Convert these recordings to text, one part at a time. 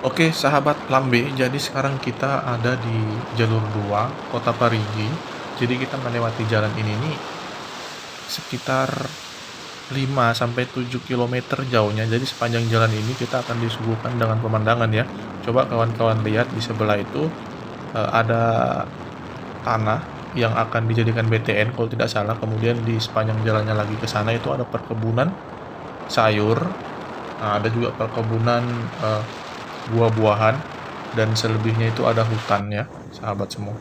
Oke, sahabat Lambe, jadi sekarang kita ada di jalur 2 Kota Parigi. Jadi kita melewati jalan ini nih sekitar 5 sampai 7 kilometer jauhnya. Jadi sepanjang jalan ini kita akan disuguhkan dengan pemandangan ya. Coba kawan-kawan lihat di sebelah itu ada tanah yang akan dijadikan BTN kalau tidak salah. Kemudian di sepanjang jalannya lagi ke sana itu ada perkebunan sayur. Nah, ada juga perkebunan buah-buahan dan selebihnya itu ada hutan ya, sahabat semua.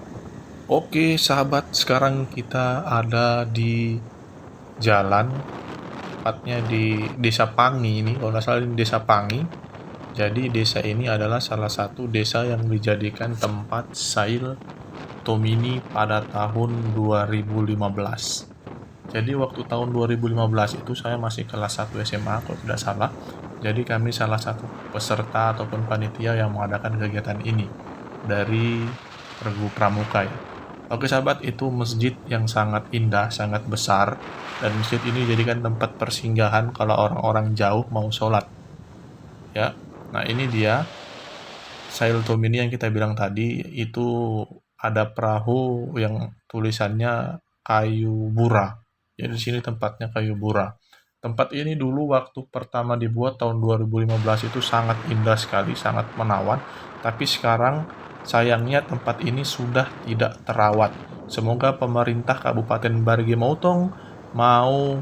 Oke, sahabat, sekarang kita ada di jalan, tepatnya di Desa Pangi ini, kalau nggak salah ini Desa Pangi. Jadi desa ini adalah salah satu desa yang dijadikan tempat Sail Tomini pada tahun 2015. Jadi waktu tahun 2015 itu saya masih kelas 1 SMA kalau tidak salah. Jadi kami salah satu peserta ataupun panitia yang mengadakan kegiatan ini dari Regu Pramuka ya. Oke sahabat, itu masjid yang sangat indah, sangat besar, dan masjid ini dijadikan tempat persinggahan kalau orang-orang jauh mau sholat ya. Nah ini dia Sail Tomini yang kita bilang tadi, itu ada perahu yang tulisannya kayu bura. Jadi di sini tempatnya kayu bura. Tempat ini dulu waktu pertama dibuat tahun 2015 itu sangat indah sekali, sangat menawan. Tapi sekarang sayangnya tempat ini sudah tidak terawat. Semoga pemerintah Kabupaten Barigi Mautong mau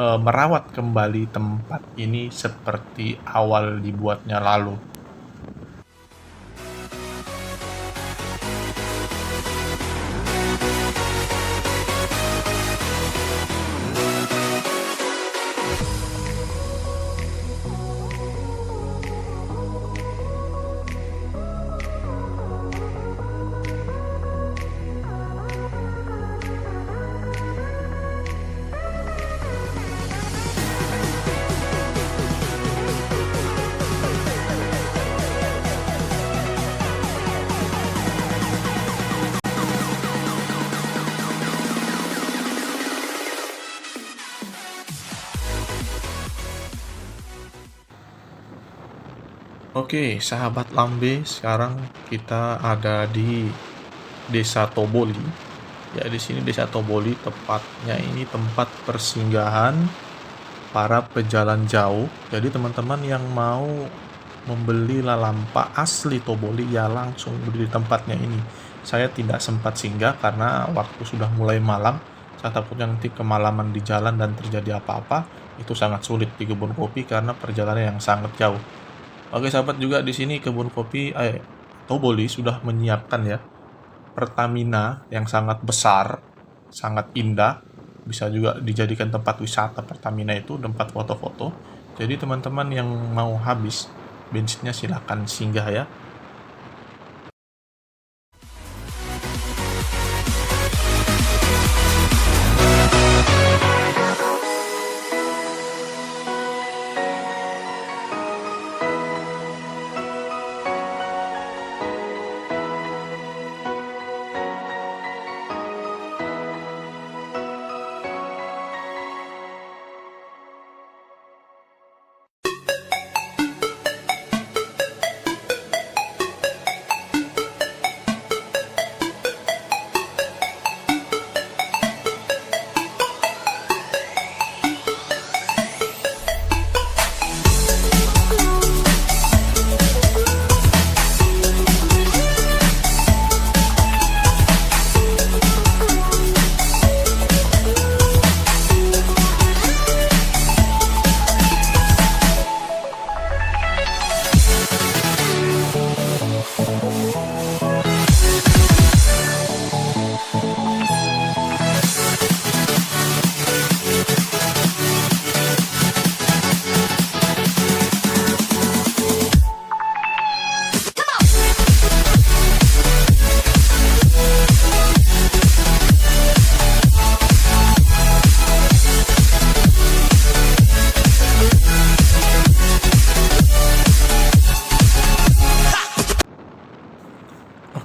merawat kembali tempat ini seperti awal dibuatnya lalu. Oke, sahabat Lambe, sekarang kita ada di Desa Toboli. Ya, di sini Desa Toboli tepatnya ini tempat persinggahan para pejalan jauh. Jadi teman-teman yang mau membeli lalampa asli Toboli ya langsung beli di tempatnya ini. Saya tidak sempat singgah karena waktu sudah mulai malam. Saya takutnya nanti kemalaman di jalan dan terjadi apa-apa. Itu sangat sulit di kebun kopi karena perjalanan yang sangat jauh. Oke sahabat, juga di sini kebun kopi Toboli sudah menyiapkan ya Pertamina yang sangat besar, sangat indah, bisa juga dijadikan tempat wisata. Pertamina itu tempat foto-foto. Jadi teman-teman yang mau habis bensinnya silahkan singgah ya.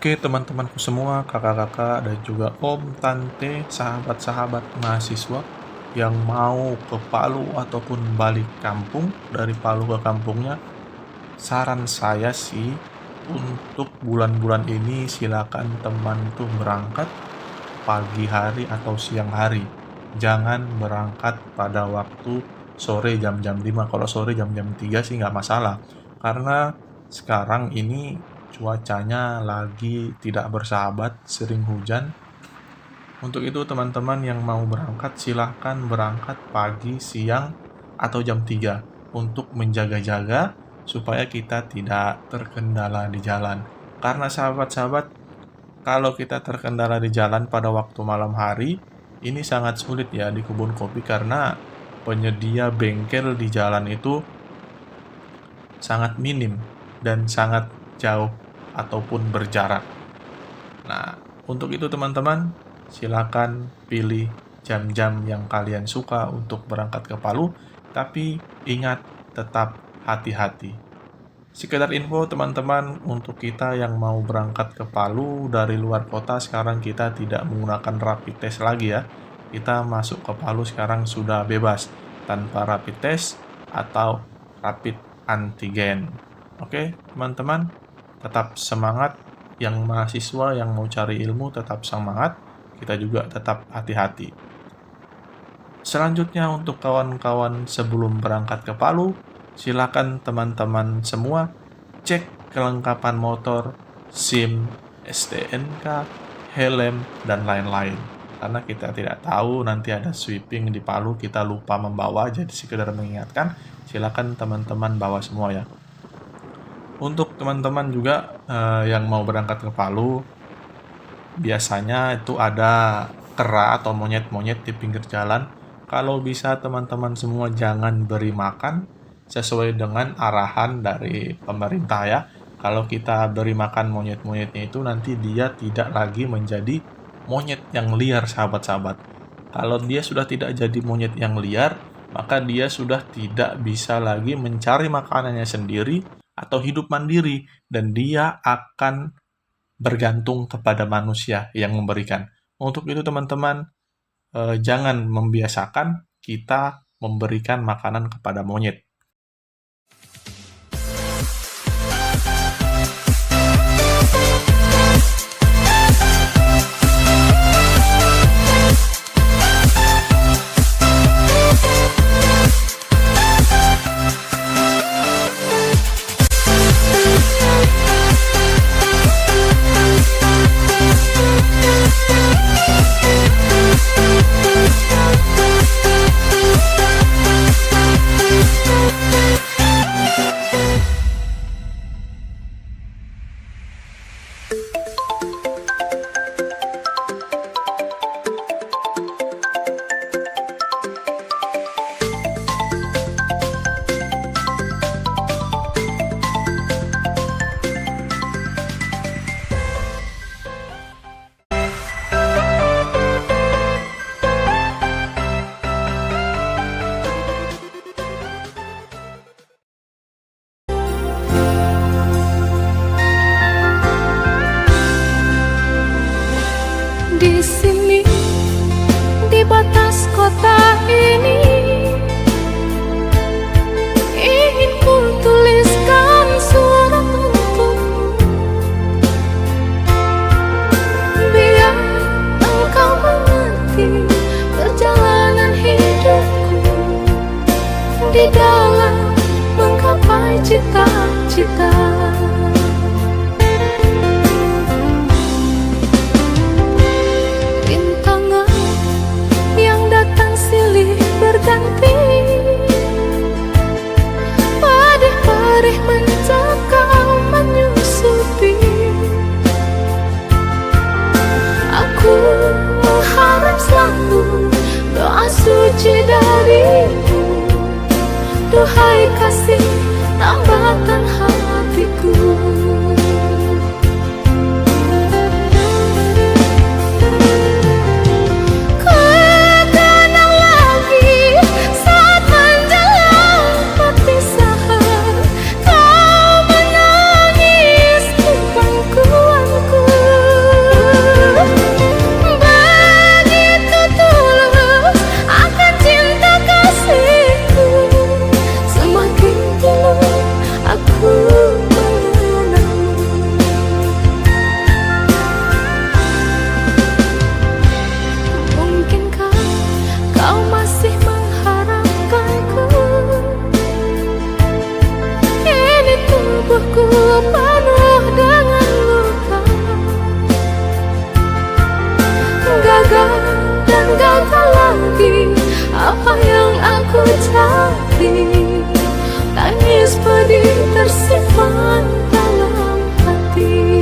Oke teman-temanku semua, kakak-kakak dan juga om, tante, sahabat-sahabat mahasiswa yang mau ke Palu ataupun balik kampung dari Palu ke kampungnya, saran saya sih untuk bulan-bulan ini silakan teman tuh berangkat pagi hari atau siang hari. Jangan berangkat pada waktu sore jam-jam 5. Kalau sore jam-jam 3 sih nggak masalah. Karena sekarang ini cuacanya lagi tidak bersahabat, sering hujan. Untuk itu teman-teman yang mau berangkat silahkan berangkat pagi, siang, atau jam 3 untuk menjaga-jaga supaya kita tidak terkendala di jalan. Karena sahabat-sahabat, kalau kita terkendala di jalan pada waktu malam hari, ini sangat sulit ya di kebun kopi karena penyedia bengkel di jalan itu sangat minim dan sangat jauh ataupun berjarak. Nah, untuk itu teman-teman, silakan pilih jam-jam yang kalian suka untuk berangkat ke Palu, tapi ingat tetap hati-hati. Sekedar info teman-teman, untuk kita yang mau berangkat ke Palu dari luar kota, sekarang kita tidak menggunakan rapid test lagi ya. Kita masuk ke Palu sekarang sudah bebas, tanpa rapid test atau rapid antigen. Oke teman-teman, tetap semangat. Yang mahasiswa yang mau cari ilmu tetap semangat, kita juga tetap hati-hati. Selanjutnya untuk kawan-kawan sebelum berangkat ke Palu, silakan teman-teman semua cek kelengkapan motor, SIM, STNK, helm, dan lain-lain. Karena kita tidak tahu nanti ada sweeping di Palu, kita lupa membawa, jadi sekedar mengingatkan, silakan teman-teman bawa semua ya. Untuk teman-teman juga yang mau berangkat ke Palu, biasanya itu ada kera atau monyet-monyet di pinggir jalan. Kalau bisa teman-teman semua jangan beri makan sesuai dengan arahan dari pemerintah ya. Kalau kita beri makan monyet-monyetnya itu nanti dia tidak lagi menjadi monyet yang liar sahabat-sahabat. Kalau dia sudah tidak jadi monyet yang liar, maka dia sudah tidak bisa lagi mencari makanannya sendiri atau hidup mandiri, dan dia akan bergantung kepada manusia yang memberikan. Untuk itu teman-teman, jangan membiasakan kita memberikan makanan kepada monyet. Di sini, di batas kota ini, ingin ku tuliskan surat untukmu, biar engkau mengerti perjalanan hidupku di dalam menggapai cita-cita. Berganti, padih-padih mencekam menyusupi. Aku mengharap selalu doa suci darimu, duhai kasih tambatan hatiku. Aku penuh dengan luka. Gagal dan gagal lagi, apa yang aku cari? Tangis pedih tersimpan dalam hati.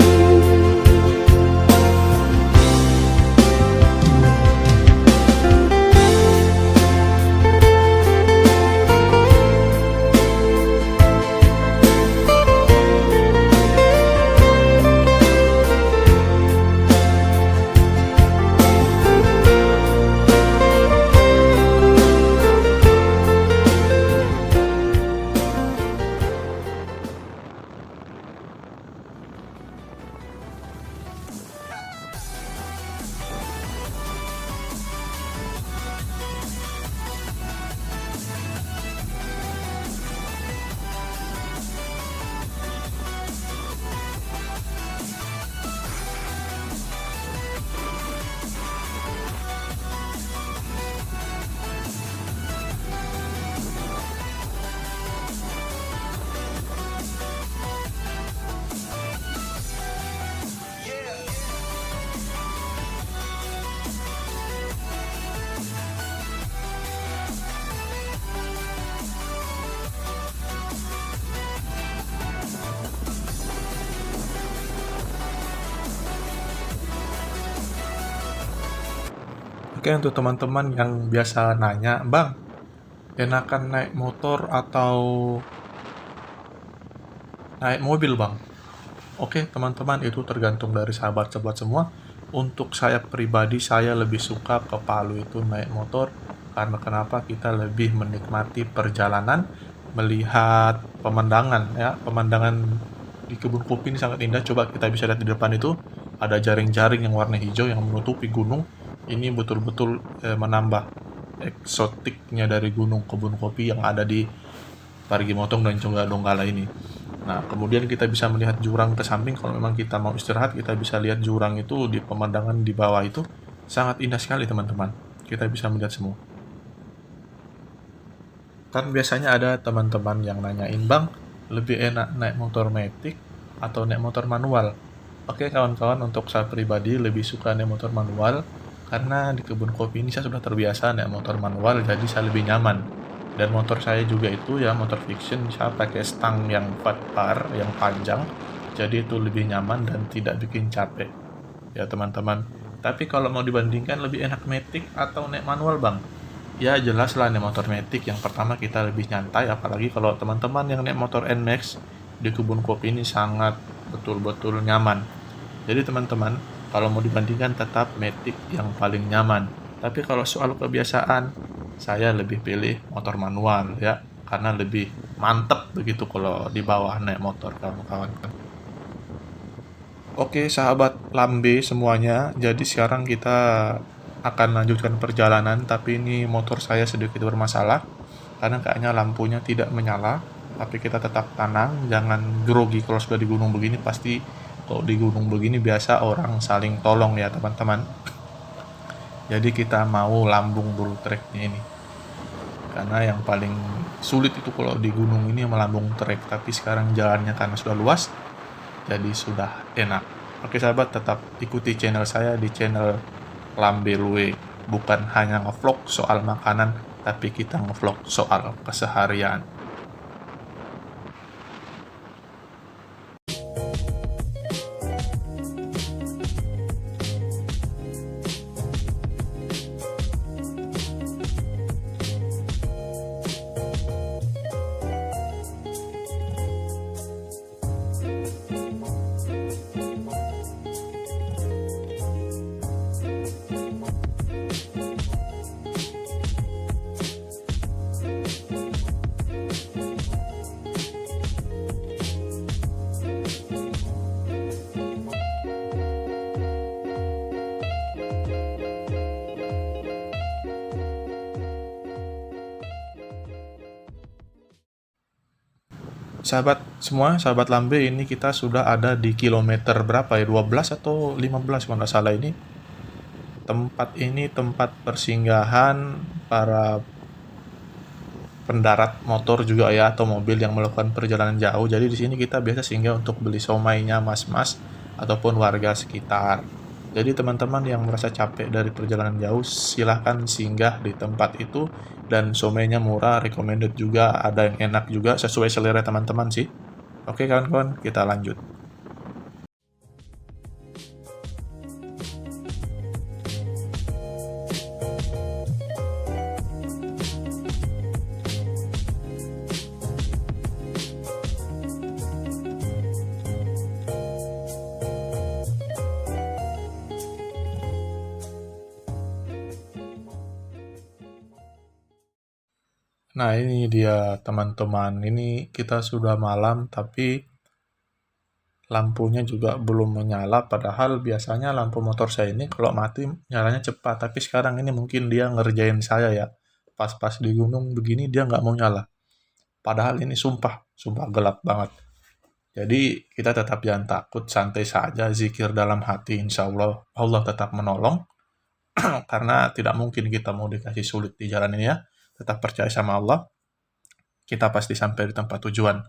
Oke, untuk teman-teman yang biasa nanya, Bang, enakan naik motor atau naik mobil, Bang? Oke, teman-teman, itu tergantung dari sahabat-sahabat semua. Untuk saya pribadi, saya lebih suka ke Palu itu naik motor, karena kenapa? Kita lebih menikmati perjalanan, melihat pemandangan, ya. Pemandangan di kebun kopi ini sangat indah. Coba kita bisa lihat di depan itu, ada jaring-jaring yang warna hijau yang menutupi gunung. Ini betul-betul menambah eksotiknya dari gunung kebun kopi yang ada di Parigi Motong dan juga Donggala ini. Nah, kemudian kita bisa melihat jurang ke samping. Kalau memang kita mau istirahat, kita bisa lihat jurang itu di pemandangan di bawah itu. Sangat indah sekali, teman-teman. Kita bisa melihat semua. Kan biasanya ada teman-teman yang nanyain, Bang, lebih enak naik motor metik atau naik motor manual? Oke, kawan-kawan, untuk saya pribadi lebih suka naik motor manual, karena di kebun kopi ini saya sudah terbiasa naik motor manual, jadi saya lebih nyaman. Dan motor saya juga itu ya motor fiction, saya pakai stang yang 4 bar yang panjang, jadi itu lebih nyaman dan tidak bikin capek ya teman-teman. Tapi kalau mau dibandingkan lebih enak matic atau naik manual, Bang, ya jelas lah naik motor matic. Yang pertama kita lebih nyantai, apalagi kalau teman-teman yang naik motor NMAX di kebun kopi ini sangat betul-betul nyaman. Jadi teman-teman, kalau mau dibandingkan tetap matic yang paling nyaman. Tapi kalau soal kebiasaan, saya lebih pilih motor manual ya, karena lebih mantep begitu kalau di bawah naik motor, kawan-kawan. Oke, sahabat Lambe semuanya, jadi sekarang kita akan lanjutkan perjalanan, tapi ini motor saya sedikit bermasalah karena kayaknya lampunya tidak menyala. Tapi kita tetap tenang, jangan grogi kalau sudah di gunung begini. Pasti kalau di gunung begini biasa orang saling tolong ya teman-teman. Jadi kita mau lambung dulu treknya ini, karena yang paling sulit itu kalau di gunung ini melambung trek. Tapi sekarang jalannya karena sudah luas, jadi sudah enak. Oke sahabat, tetap ikuti channel saya di channel Lambe Lue. Bukan hanya ngevlog soal makanan, tapi kita ngevlog soal keseharian. Sahabat semua, sahabat Lambe, ini kita sudah ada di kilometer berapa ya? 12 atau 15 kalau nggak salah ini. Tempat ini tempat persinggahan para pendarat motor juga ya, atau mobil yang melakukan perjalanan jauh. Jadi di sini kita biasa singgah untuk beli somainya mas-mas ataupun warga sekitar. Jadi teman-teman yang merasa capek dari perjalanan jauh, silahkan singgah di tempat itu, dan somainya murah, recommended juga, ada yang enak juga sesuai selera teman-teman sih. Oke kawan-kawan, kita lanjut. Nah ini dia teman-teman, ini kita sudah malam tapi lampunya juga belum menyala, padahal biasanya lampu motor saya ini kalau mati nyalanya cepat, tapi sekarang ini mungkin dia ngerjain saya ya. Pas-pas di gunung begini dia nggak mau nyala. Padahal ini sumpah gelap banget. Jadi kita tetap jangan takut, santai saja, zikir dalam hati, insya Allah Allah tetap menolong. Karena tidak mungkin kita mau dikasih sulit di jalan ini ya. Tetap percaya sama Allah, kita pasti sampai di tempat tujuan.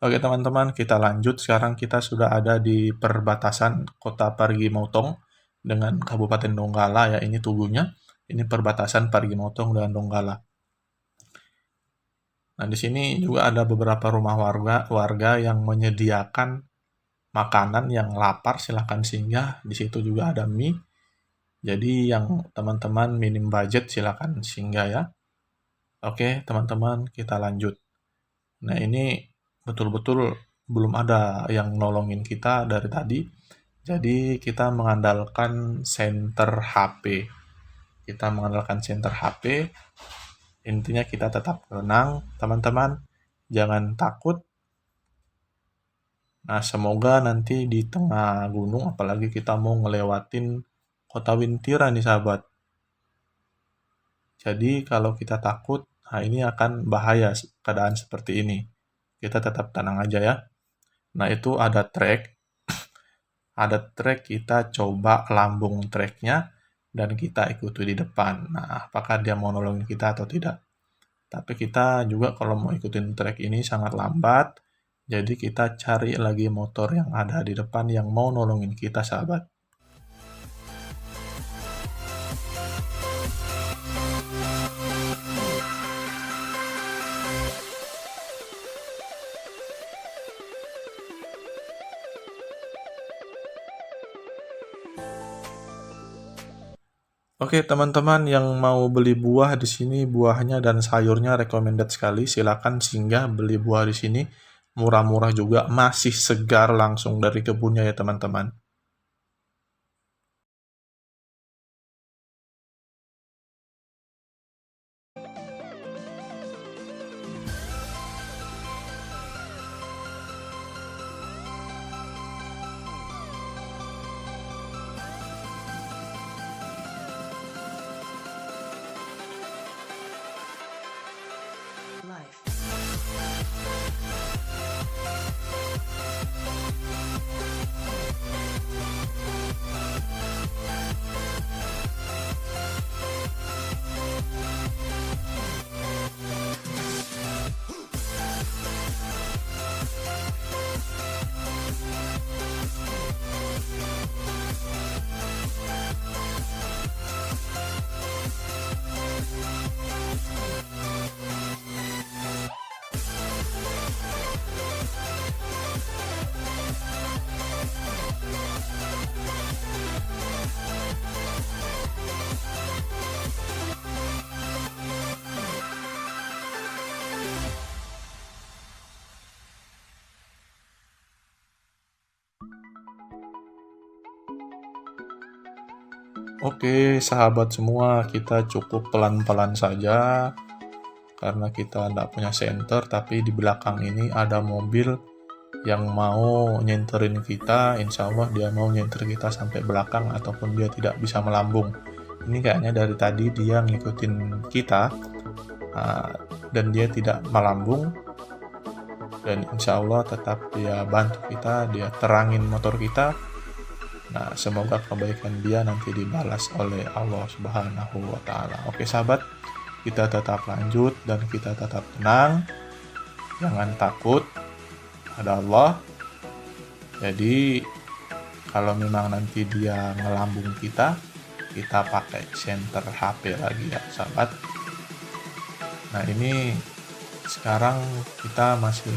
Oke teman-teman, kita lanjut. Sekarang kita sudah ada di perbatasan Kota Parigi Motong dengan Kabupaten Donggala ya, ini Tugunya. Ini perbatasan Parigi Motong dengan Donggala. Nah, di sini juga ada beberapa rumah warga yang menyediakan makanan, yang lapar silahkan singgah. Di situ juga ada mie. Jadi yang teman-teman minim budget silahkan singgah ya. Oke teman-teman, kita lanjut. Nah ini betul-betul belum ada yang nolongin kita dari tadi. Jadi kita mengandalkan center HP. Kita mengandalkan center HP. Intinya kita tetap tenang, teman-teman. Jangan takut. Nah, semoga nanti di tengah gunung, apalagi kita mau ngelewatin Kota Wintira nih, sahabat. Jadi kalau kita takut, nah ini akan bahaya keadaan seperti ini. Kita tetap tenang aja ya. Nah, itu ada trek. Ada trek, kita coba lambung treknya dan kita ikuti di depan. Nah, apakah dia mau nolongin kita atau tidak? Tapi kita juga kalau mau ikutin trek ini sangat lambat. Jadi kita cari lagi motor yang ada di depan yang mau nolongin kita, sahabat. Oke, teman-teman yang mau beli buah di sini, buahnya dan sayurnya recommended sekali. Silakan singgah beli buah di sini. Murah-murah juga, masih segar langsung dari kebunnya ya, teman-teman. Oke, sahabat semua, kita cukup pelan-pelan saja karena kita tidak punya senter, tapi di belakang ini ada mobil yang mau nyenterin kita. Insya Allah dia mau nyenter kita sampai belakang ataupun dia tidak bisa melambung. Ini kayaknya dari tadi dia ngikutin kita dan dia tidak melambung, dan insya Allah tetap dia bantu kita, dia terangin motor kita. Nah, semoga kebaikan dia nanti dibalas oleh Allah Subhanahu wa Ta'ala. Oke, sahabat, kita tetap lanjut dan kita tetap tenang, jangan takut, ada Allah. Jadi kalau memang nanti dia ngelambung kita pakai center HP lagi ya sahabat. Nah ini sekarang kita masih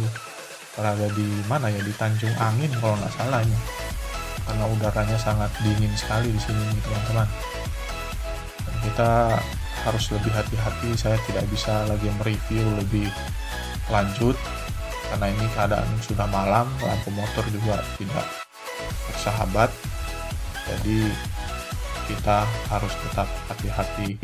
berada di mana ya, di Tanjung Angin kalau nggak salah ini, karena udaranya sangat dingin sekali di sini nih teman-teman. Dan kita harus lebih hati-hati, saya tidak bisa lagi mereview lebih lanjut karena ini keadaan sudah malam, lampu motor juga tidak bersahabat, jadi kita harus tetap hati-hati.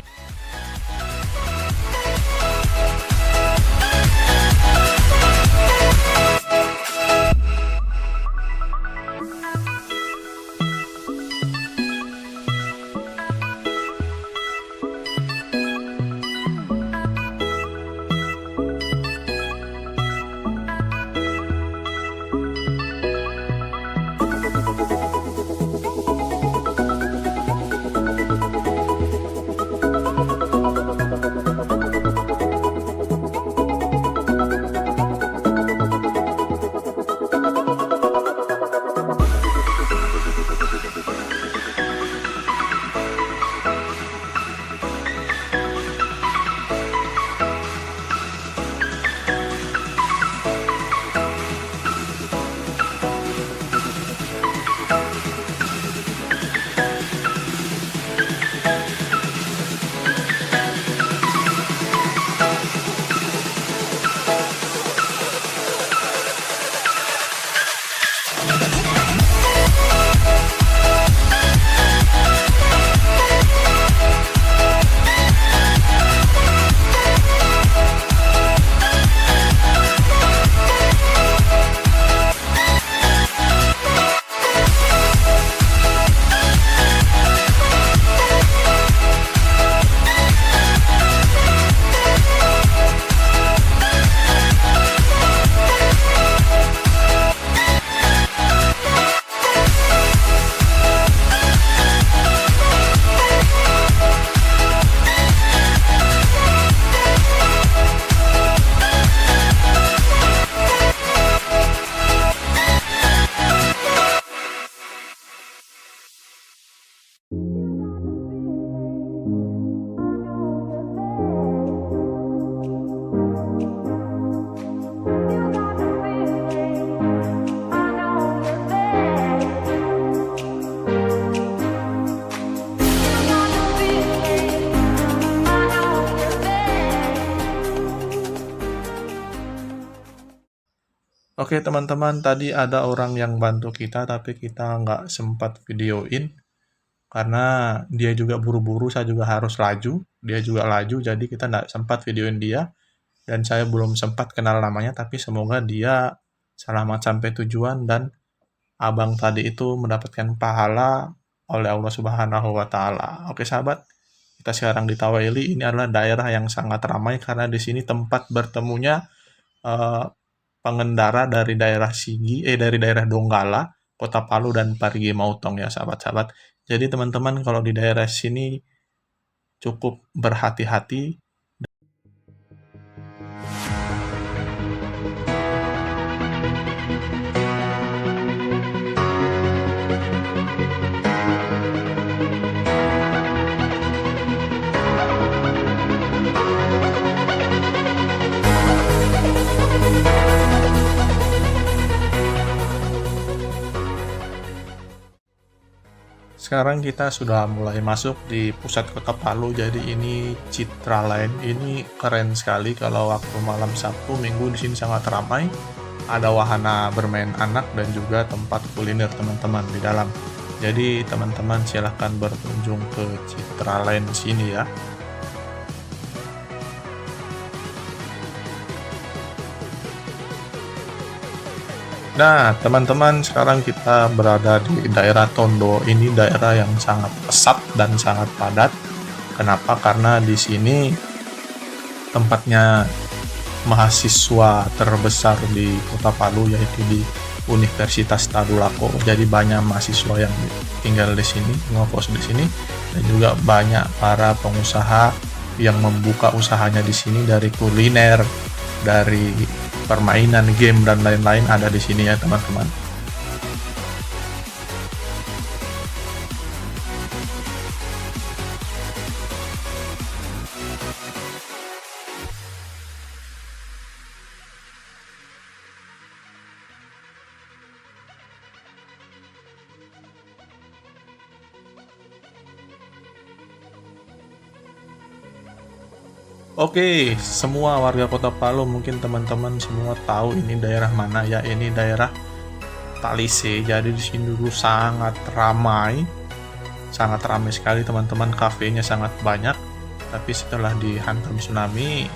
Oke teman-teman, tadi ada orang yang bantu kita tapi kita nggak sempat videoin karena dia juga buru-buru, saya juga harus laju, dia juga laju, jadi kita nggak sempat videoin dia dan saya belum sempat kenal namanya, tapi semoga dia selamat sampai tujuan dan abang tadi itu mendapatkan pahala oleh Allah Subhanahu wa Ta'ala. Oke sahabat, kita sekarang di Taweli. Ini adalah daerah yang sangat ramai karena di sini tempat bertemunya pengendara dari daerah dari daerah Donggala, Kota Palu dan Parigi Motong ya sahabat-sahabat. Jadi teman-teman kalau di daerah sini cukup berhati-hati. Sekarang kita sudah mulai masuk di pusat kota Palu, jadi ini Citraland. Ini keren sekali kalau waktu malam Sabtu Minggu di sini sangat ramai. Ada wahana bermain anak dan juga tempat kuliner teman-teman di dalam. Jadi teman-teman silahkan berkunjung ke Citraland sini ya. Nah, teman-teman, sekarang kita berada di daerah Tondo. Ini daerah yang sangat pesat dan sangat padat. Kenapa? Karena di sini tempatnya mahasiswa terbesar di Kota Palu, yaitu di Universitas Tadulako. Jadi banyak mahasiswa yang tinggal di sini, ngekos di sini, dan juga banyak para pengusaha yang membuka usahanya di sini, dari kuliner, dari permainan game dan lain-lain ada di sini ya teman-teman. Oke, semua warga Kota Palu mungkin teman-teman semua tahu ini daerah mana ya. Ini daerah Talise. Jadi di sini dulu sangat ramai sekali teman-teman. Kafenya sangat banyak. Tapi setelah dihantam tsunami,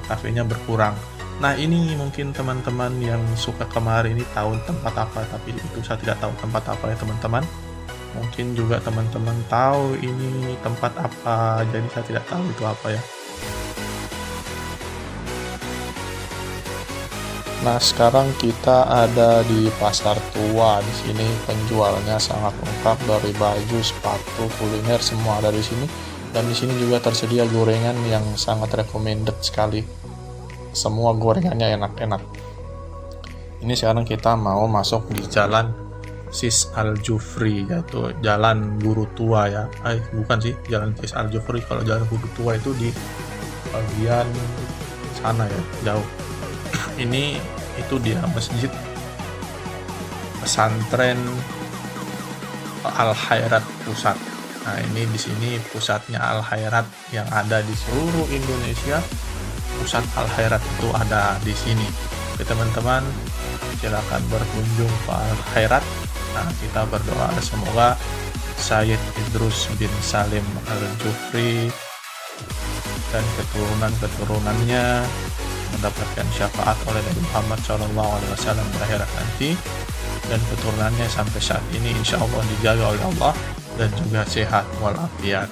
kafenya berkurang. Nah ini mungkin teman-teman yang suka kemari ini tahu tempat apa, tapi itu saya tidak tahu tempat apa ya teman-teman. Mungkin juga teman-teman tahu ini tempat apa, jadi saya tidak tahu itu apa ya. Nah, sekarang kita ada di pasar tua. Di sini penjualnya sangat lengkap, dari baju, sepatu, kuliner semua ada di sini. Dan di sini juga tersedia gorengan yang sangat recommended sekali. Semua gorengannya enak-enak. Ini sekarang kita mau masuk di jalan Sis Al Jufri, yaitu jalan guru tua ya. Bukan sih, jalan Sis Al Jufri. Kalau jalan guru tua itu di bagian sana ya, jauh. Ini itu dia masjid pesantren Al Khairat Pusat. Nah, ini di sini pusatnya Al Khairat yang ada di seluruh Indonesia. Pusat Al Khairat itu ada di sini. Oke teman-teman, silakan berkunjung ke Al Khairat. Nah, kita berdoa semoga Sayyid Idrus bin Salim Al Jufri dan keturunan-keturunannya mendapatkan syafaat oleh Nabi Muhammad SAW di akhirat nanti, dan keturunannya sampai saat ini insya Allah dijaga oleh Allah dan juga sehat walafiat.